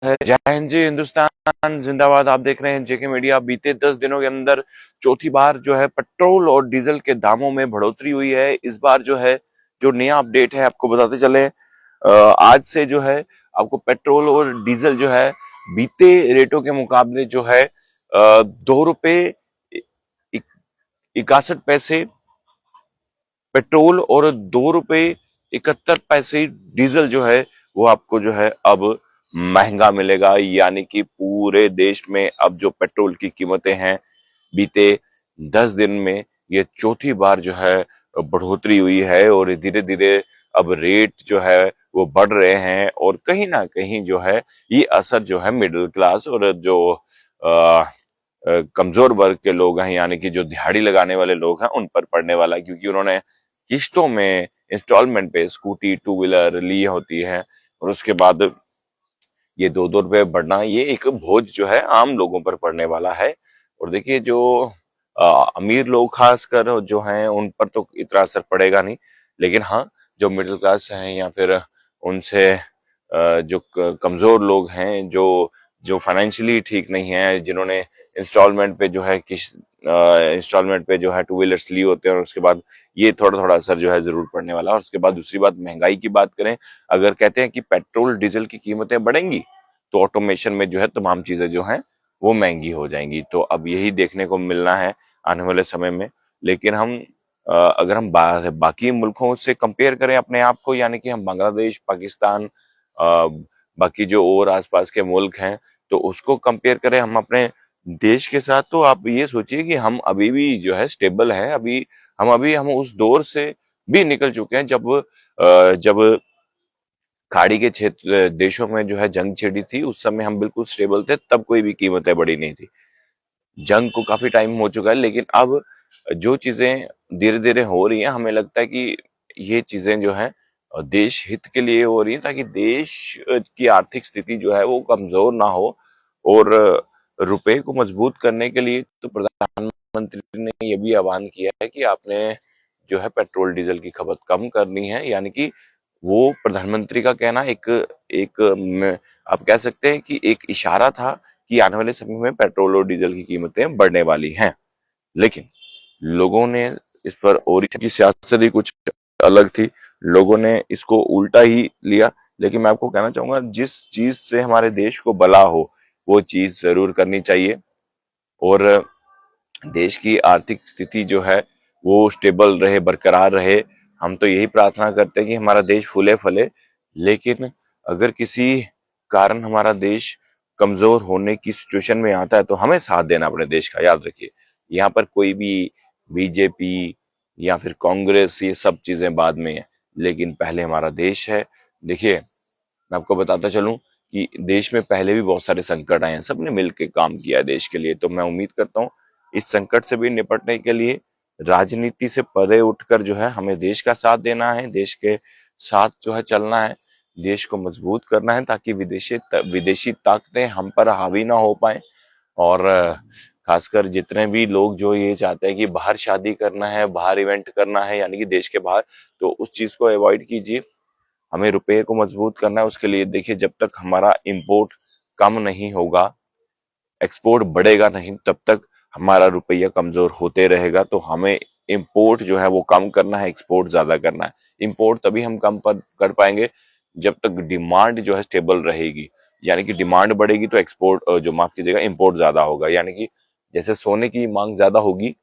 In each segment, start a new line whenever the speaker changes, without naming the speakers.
जय हिंद जी, हिंदुस्तान जिंदाबाद। आप देख रहे हैं जेके मीडिया। बीते 10 दिनों के अंदर चौथी बार जो है पेट्रोल और डीजल के दामों में बढ़ोतरी हुई है। इस बार जो है जो नया अपडेट है आपको बताते चले, आज से जो है आपको पेट्रोल और डीजल जो है बीते रेटों के मुकाबले जो है 2 रुपए 61 पैसे पेट्रोल और 2 रुपए 71 पैसे डीजल जो है वो आपको जो है अब महंगा मिलेगा। यानी कि पूरे देश में अब जो पेट्रोल की कीमतें हैं बीते 10 दिन में ये चौथी बार जो है बढ़ोतरी हुई है और धीरे धीरे अब रेट जो है वो बढ़ रहे हैं और कहीं ना कहीं जो है ये असर जो है मिडिल क्लास और जो कमजोर वर्ग के लोग हैं, यानी कि जो दिहाड़ी लगाने वाले लोग हैं उन पर पड़ने वाला है, क्योंकि उन्होंने किश्तों में इंस्टॉलमेंट पे स्कूटी टू व्हीलर ली होती है और उसके बाद ये 2-2 रुपए बढ़ना ये एक बोझ जो है आम लोगों पर पड़ने वाला है। और देखिए जो अमीर लोग खासकर जो हैं उन पर तो इतना असर पड़ेगा नहीं, लेकिन हाँ जो मिडिल क्लास हैं या फिर उनसे जो कमजोर लोग हैं, जो जो फाइनेंशियली ठीक नहीं है, जिन्होंने इंस्टॉलमेंट पे जो है इंस्टॉलमेंट पे जो है टू व्हीलर्स ली होते हैं और उसके बाद ये थोड़ा थोड़ा असर जो है जरूर पड़ने वाला है। और उसके बाद दूसरी बात महंगाई की बात करें, अगर कहते हैं कि पेट्रोल डीजल की कीमतें बढ़ेंगी तो ऑटोमेशन में जो है तमाम चीजें जो हैं वो महंगी हो जाएंगी। तो अब यही देखने को मिलना है आने वाले समय में। लेकिन हम अगर हम बाकी मुल्कों से कंपेयर करें अपने आप को, यानी कि हम बांग्लादेश, पाकिस्तान, बाकी जो और आसपास के मुल्क हैं, तो उसको कंपेयर करें हम अपने देश के साथ, तो आप ये सोचिए कि हम अभी भी जो है स्टेबल है। हम उस दौर से भी निकल चुके हैं जब खाड़ी के क्षेत्र देशों में जो है जंग छिड़ी थी, उस समय हम बिल्कुल स्टेबल थे, तब कोई भी कीमतें बढ़ी नहीं थी। जंग को काफी टाइम हो चुका है, लेकिन अब जो चीजें धीरे धीरे हो रही हैं, हमें लगता है कि ये चीजें जो है देश हित के लिए हो रही है, ताकि देश की आर्थिक स्थिति जो है वो कमजोर ना हो। और रुपए को मजबूत करने के लिए तो प्रधानमंत्री ने ये भी आह्वान किया है कि आपने जो है पेट्रोल डीजल की खपत कम करनी है। यानी कि वो प्रधानमंत्री का कहना एक एक आप कह सकते हैं कि एक इशारा था कि आने वाले समय में पेट्रोल और डीजल की कीमतें बढ़ने वाली हैं। लेकिन लोगों ने इस पर, और की सियासत ही कुछ अलग थी, लोगों ने इसको उल्टा ही लिया। लेकिन मैं आपको कहना चाहूंगा जिस चीज से हमारे देश को भला हो वो चीज जरूर करनी चाहिए। और देश की आर्थिक स्थिति जो है वो स्टेबल रहे, बरकरार रहे। हम तो यही प्रार्थना करते हैं कि हमारा देश फूले फले। लेकिन अगर किसी कारण हमारा देश कमजोर होने की सिचुएशन में आता है तो हमें साथ देना अपने देश का। याद रखिए, यहाँ पर कोई भी बीजेपी या फिर कांग्रेस ये सब चीजें बाद में है, लेकिन पहले हमारा देश है। देखिए मैं आपको बताता चलूं कि देश में पहले भी बहुत सारे संकट आए हैं, सबने मिलकर काम किया है देश के लिए। तो मैं उम्मीद करता हूं इस संकट से भी निपटने के लिए राजनीति से परे उठकर जो है हमें देश का साथ देना है, देश के साथ जो है चलना है, देश को मजबूत करना है, ताकि विदेशी ताकतें हम पर हावी ना हो पाए। और खासकर जितने भी लोग जो ये चाहते हैं कि बाहर शादी करना है, बाहर इवेंट करना है, यानी कि देश के बाहर, तो उस चीज को अवॉइड कीजिए। हमें रुपये को मजबूत करना है। उसके लिए देखिए, जब तक हमारा इंपोर्ट कम नहीं होगा, एक्सपोर्ट बढ़ेगा नहीं, तब तक हमारा रुपया कमजोर होते रहेगा। तो हमें इंपोर्ट जो है वो कम करना है, एक्सपोर्ट ज्यादा करना है। इंपोर्ट तभी हम कम कर पाएंगे जब तक डिमांड जो है स्टेबल रहेगी। यानी कि डिमांड बढ़ेगी तो एक्सपोर्ट, जो माफ कीजिएगा, इंपोर्ट ज्यादा होगा। यानी कि जैसे सोने की मांग ज्यादा होगी,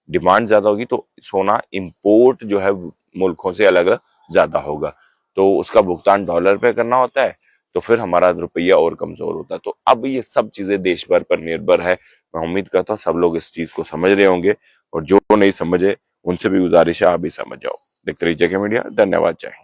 डिमांड ज्यादा होगी, तो सोना इंपोर्ट जो है मुल्कों से अलग ज्यादा होगा, तो उसका भुगतान डॉलर पे करना होता है, तो फिर हमारा रुपया और कमजोर होता है। तो अब ये सब चीजें देश भर पर निर्भर है। मैं उम्मीद करता हूँ सब लोग इस चीज को समझ रहे होंगे, और जो नहीं समझे उनसे भी गुजारिश है आप भी समझ जाओ। देखते रहिए जेके मीडिया। धन्यवाद। जय हिंद।